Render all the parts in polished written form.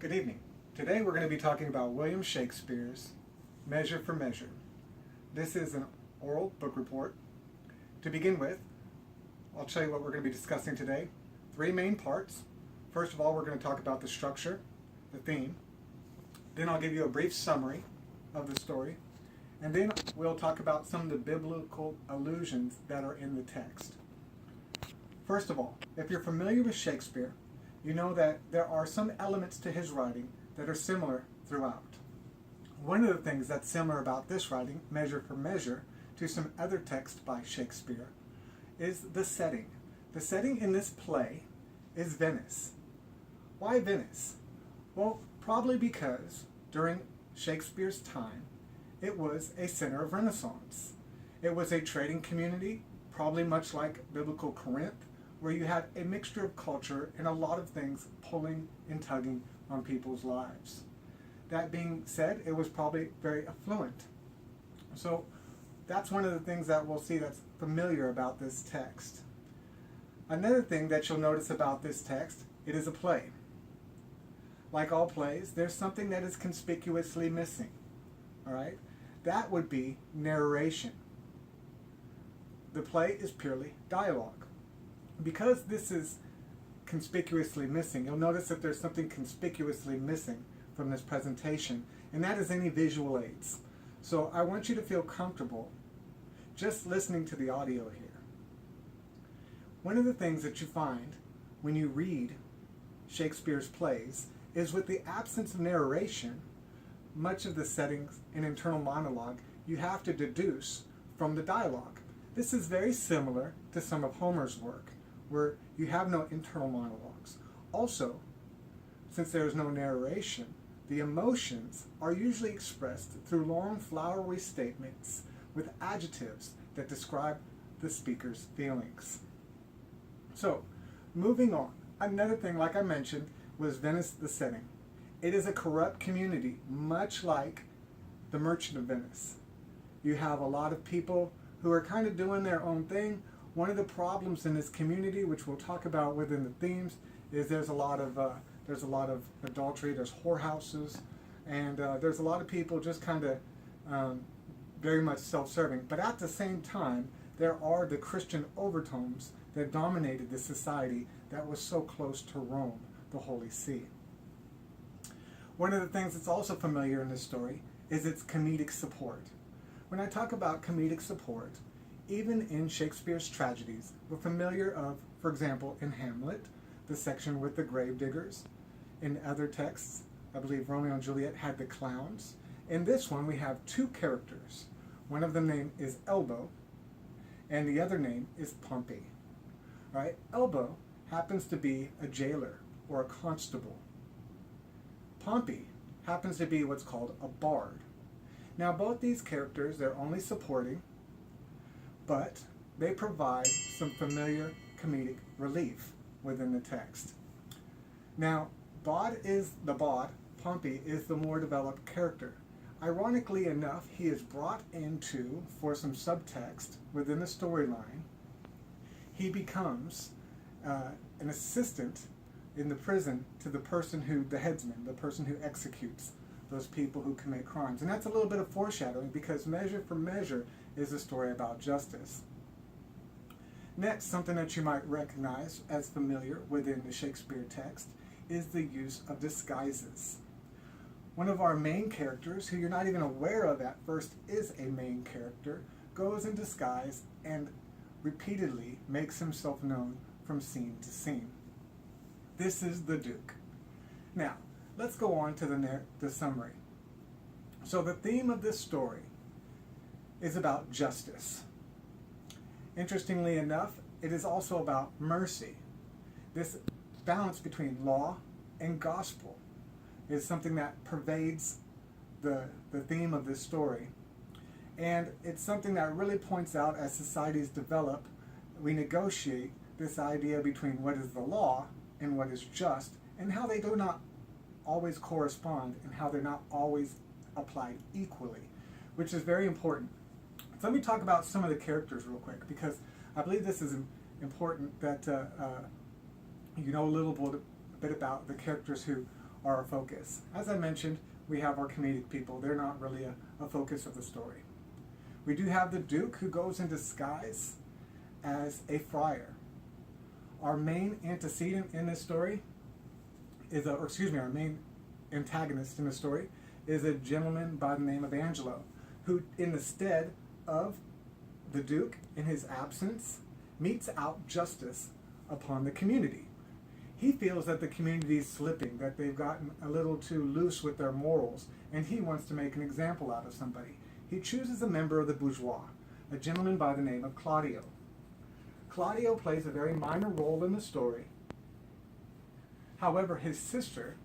Good evening. Today we're going to be talking about William Shakespeare's Measure for Measure. This is an oral book report. To begin with, I'll tell you what we're going to be discussing today. Three main parts. First of all, we're going to talk about the structure, the theme. Then I'll give you a brief summary of the story. And then we'll talk about some of the biblical allusions that are in the text. First of all, if you're familiar with Shakespeare, you know that there are some elements to his writing that are similar throughout. One of the things that's similar about this writing, Measure for Measure, to some other texts by Shakespeare, is the setting. The setting in this play is Venice. Why Venice? Well, probably because during Shakespeare's time, it was a center of Renaissance. It was a trading community, probably much like biblical Corinth, where you had a mixture of culture and a lot of things pulling and tugging on people's lives. That being said, it was probably very affluent. So that's one of the things that we'll see that's familiar about this text. Another thing that you'll notice about this text, it is a play. Like all plays, there's something that is conspicuously missing. All right? That would be narration. The play is purely dialogue. Because this is conspicuously missing, you'll notice that there's something conspicuously missing from this presentation, and that is any visual aids. So I want you to feel comfortable just listening to the audio here. One of the things that you find when you read Shakespeare's plays is with the absence of narration, much of the settings and internal monologue you have to deduce from the dialogue. This is very similar to some of Homer's work, where you have no internal monologues. Also, since there is no narration, the emotions are usually expressed through long flowery statements with adjectives that describe the speaker's feelings. So, moving on. Another thing, like I mentioned, was Venice the setting. It is a corrupt community, much like the Merchant of Venice. You have a lot of people who are kind of doing their own thing. One of the problems in this community, which we'll talk about within the themes, is there's a lot of adultery, there's whorehouses, and there's a lot of people just kind of very much self-serving. But at the same time, there are the Christian overtones that dominated this society that was so close to Rome, the Holy See. One of the things that's also familiar in this story is its comedic support. When I talk about comedic support, even in Shakespeare's tragedies, we're familiar of, for example, in Hamlet, the section with the gravediggers. In other texts, I believe Romeo and Juliet had the clowns. In this one, we have two characters. One of them name is Elbow, and the other name is Pompey. All right? Elbow happens to be a jailer or a constable. Pompey happens to be what's called a bard. Now, both these characters, they're only supporting, but they provide some familiar comedic relief within the text. Now, Pompey is the more developed character. Ironically enough, he is brought into, for some subtext within the storyline, he becomes an assistant in the prison to the headsman, the person who executes those people who commit crimes. And that's a little bit of foreshadowing, because Measure for Measure is a story about justice. Next, something that you might recognize as familiar within the Shakespeare text is the use of disguises. One of our main characters, who you're not even aware of at first is a main character, goes in disguise and repeatedly makes himself known from scene to scene. This is the Duke. Now, let's go on to the summary. So the theme of this story is about justice. Interestingly enough, it is also about mercy. This balance between law and gospel is something that pervades the theme of this story. And it's something that really points out, as societies develop, we negotiate this idea between what is the law and what is just, and how they do not always correspond, and how they're not always applied equally, which is very important. So let me talk about some of the characters real quick, because I believe this is important that you know a little bit about the characters who are our focus. As I mentioned, we have our comedic people. They're not really a focus of the story. We do have the Duke, who goes in disguise as a friar. Our main antecedent in this story is our main antagonist in the story is a gentleman by the name of Angelo, who, in the stead of the Duke, in his absence, metes out justice upon the community. He feels that the community is slipping, that they've gotten a little too loose with their morals, and he wants to make an example out of somebody. He chooses a member of the bourgeois, a gentleman by the name of Claudio. Claudio plays a very minor role in the story. However, his sister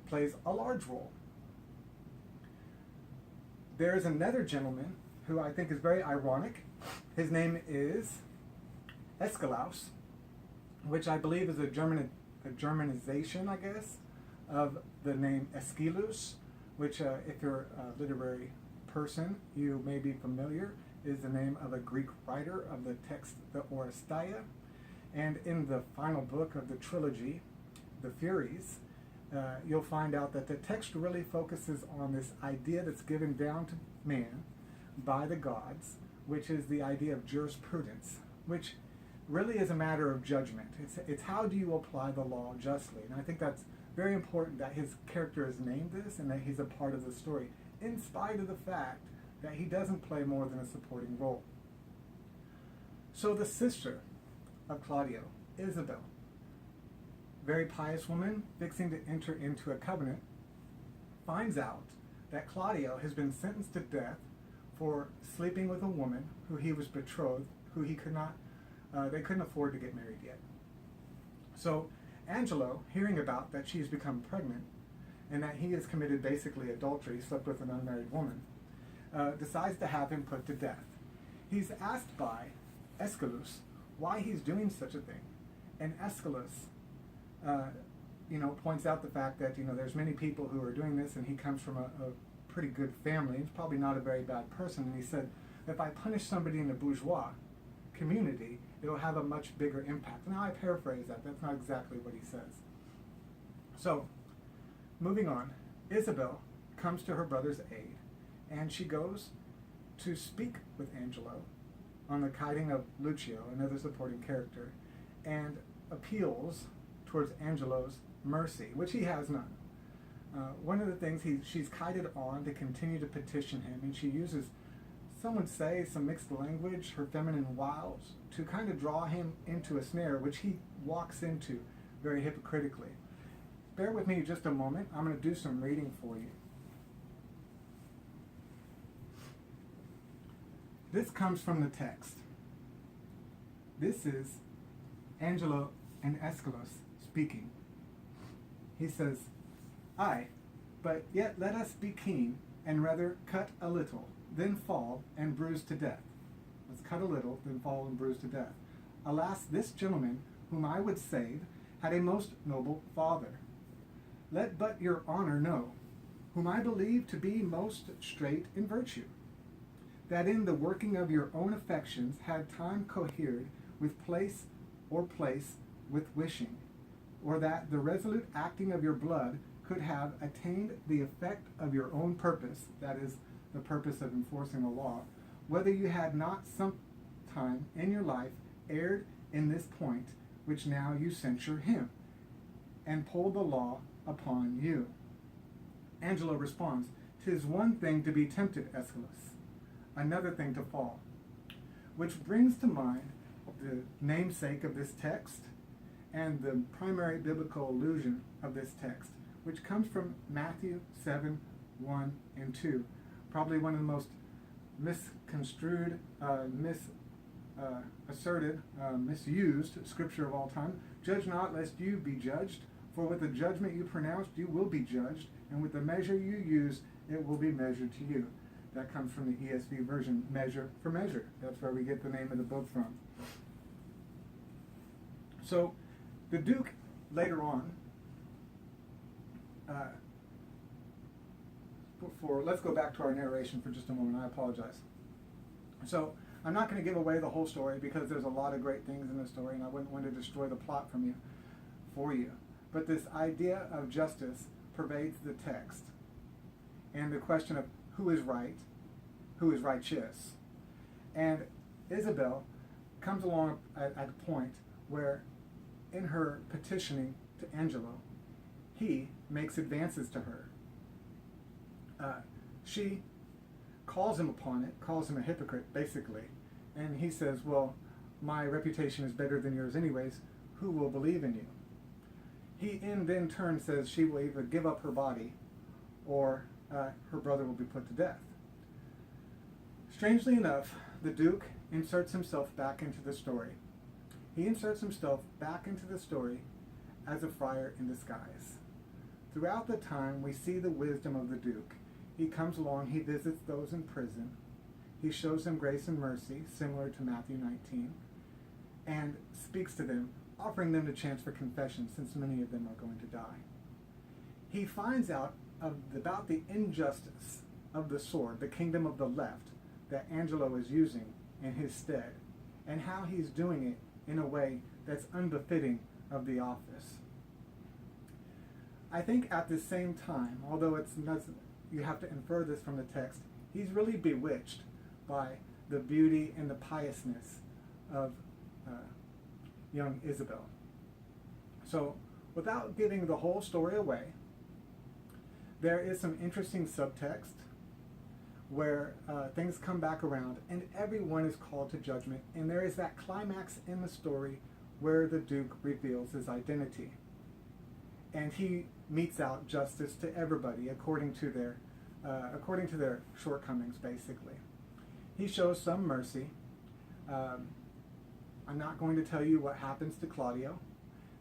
plays a large role. There is another gentleman who I think is very ironic. His name is Escalaus, which I believe is a Germanization, I guess, of the name Aeschylus, which, if you're a literary person, you may be familiar, is the name of a Greek writer of the text, the Oresteia. And in the final book of the trilogy, The Furies, you'll find out that the text really focuses on this idea that's given down to man by the gods, which is the idea of jurisprudence, which really is a matter of judgment. It's how do you apply the law justly. And I think that's very important that his character is named this and that he's a part of the story, in spite of the fact that he doesn't play more than a supporting role. So the sister of Claudio, Isabel, very pious woman, fixing to enter into a covenant, finds out that Claudio has been sentenced to death for sleeping with a woman who he was betrothed, who he could not, they couldn't afford to get married yet. So Angelo, hearing about that she's become pregnant and that he has committed basically adultery, slept with an unmarried woman, decides to have him put to death. He's asked by Aeschylus why he's doing such a thing, and Aeschylus points out the fact that there's many people who are doing this, and he comes from a pretty good family. He's probably not a very bad person, and he said, if I punish somebody in the bourgeois community, it'll have a much bigger impact. Now I paraphrase that. That's not exactly what he says. So, moving on, Isabel comes to her brother's aid, and she goes to speak with Angelo on the kiting of Lucio, another supporting character, and appeals towards Angelo's mercy, which he has none. One of the things she's kited on to continue to petition him, and she uses, some would say, some mixed language, her feminine wiles, to kind of draw him into a snare, which he walks into very hypocritically. Bear with me just a moment. I'm going to do some reading for you. This comes from the text. This is Angelo and Aeschylus speaking. He says, "Aye, but yet let us be keen, and rather cut a little, then fall and bruise to death." Let's cut a little, then fall and bruise to death. "Alas, this gentleman, whom I would save, had a most noble father. Let but your honor know, whom I believe to be most straight in virtue, that in the working of your own affections had time cohered with place with wishing, or that the resolute acting of your blood could have attained the effect of your own purpose," that is, the purpose of enforcing the law, "whether you had not some time in your life erred in this point, which now you censure him, and pulled the law upon you." Angelo responds, "'Tis one thing to be tempted, Aeschylus, another thing to fall," which brings to mind the namesake of this text and the primary biblical allusion of this text, which comes from Matthew 7:1 and 2, probably one of the most misconstrued, misused scripture of all time. "Judge not, lest you be judged, for with the judgment you pronounce, you will be judged, and with the measure you use, it will be measured to you." That comes from the ESV version, measure for measure. That's where we get the name of the book from. So, the Duke, later on, let's go back to our narration for just a moment. I apologize. So, I'm not going to give away the whole story because there's a lot of great things in the story, and I wouldn't want to destroy the plot for you. but this idea of justice pervades the text, and the question of who is right, who is righteous. And Isabel comes along at a point where, in her petitioning to Angelo, he makes advances to her. She calls him upon it, calls him a hypocrite, basically, and he says, well, my reputation is better than yours anyways, who will believe in you? He in then turn says she will either give up her body or her brother will be put to death. Strangely enough, the Duke inserts himself back into the story. He inserts himself back into the story as a friar in disguise. Throughout the time, we see the wisdom of the Duke. He comes along, he visits those in prison, he shows them grace and mercy, similar to Matthew 19, and speaks to them, offering them the chance for confession, since many of them are going to die. He finds out about the injustice of the sword, the kingdom of the left, that Angelo is using in his stead, and how he's doing it in a way that's unbefitting of the office. I think at the same time, although it's not, you have to infer this from the text, he's really bewitched by the beauty and the piousness of young Isabel. So, without giving the whole story away, there is some interesting subtext where things come back around and everyone is called to judgment, and there is that climax in the story where the Duke reveals his identity. And he metes out justice to everybody according to their shortcomings, basically. He shows some mercy. I'm not going to tell you what happens to Claudio,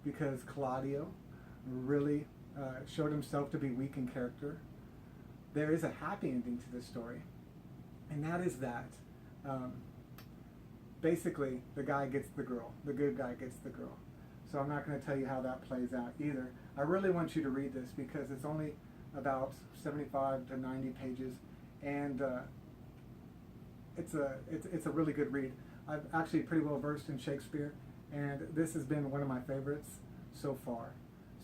because Claudio really showed himself to be weak in character. There is a happy ending to this story, and that is that basically the guy gets the girl, the good guy gets the girl. So I'm not going to tell you how that plays out either. I really want you to read this because it's only about 75 to 90 pages, and it's a really good read. I'm actually pretty well versed in Shakespeare, and this has been one of my favorites so far.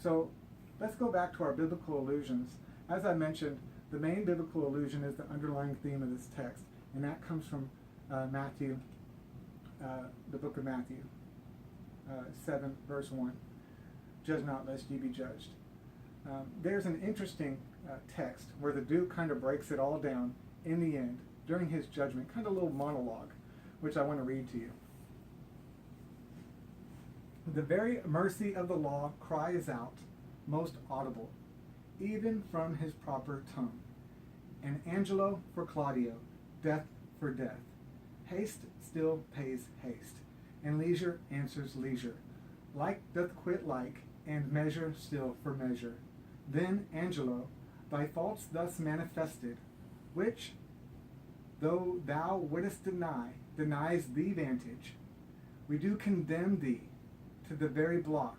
So let's go back to our biblical allusions. As I mentioned, the main biblical allusion is the underlying theme of this text, and that comes from Matthew, the book of Matthew, 7, verse 1. Judge not, lest ye be judged. There's an interesting text where the Duke kind of breaks it all down in the end, during his judgment, kind of a little monologue, which I want to read to you. The very mercy of the law cries out, most audible, even from his proper tongue. And Angelo for Claudio, death for death. Haste still pays haste, and leisure answers leisure. Like doth quit like, and measure still for measure. Then, Angelo, thy faults thus manifested, which, though thou wouldest deny, denies thee vantage, we do condemn thee to the very block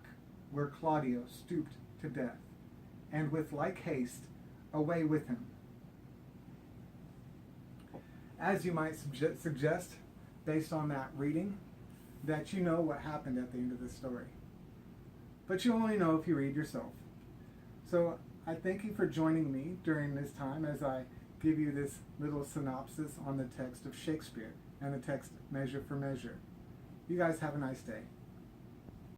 where Claudio stooped to death, and with like haste away with him. As you might suggest, based on that reading, that you know what happened at the end of this story. But you only know if you read yourself. So I thank you for joining me during this time as I give you this little synopsis on the text of Shakespeare and the text Measure for Measure. You guys have a nice day.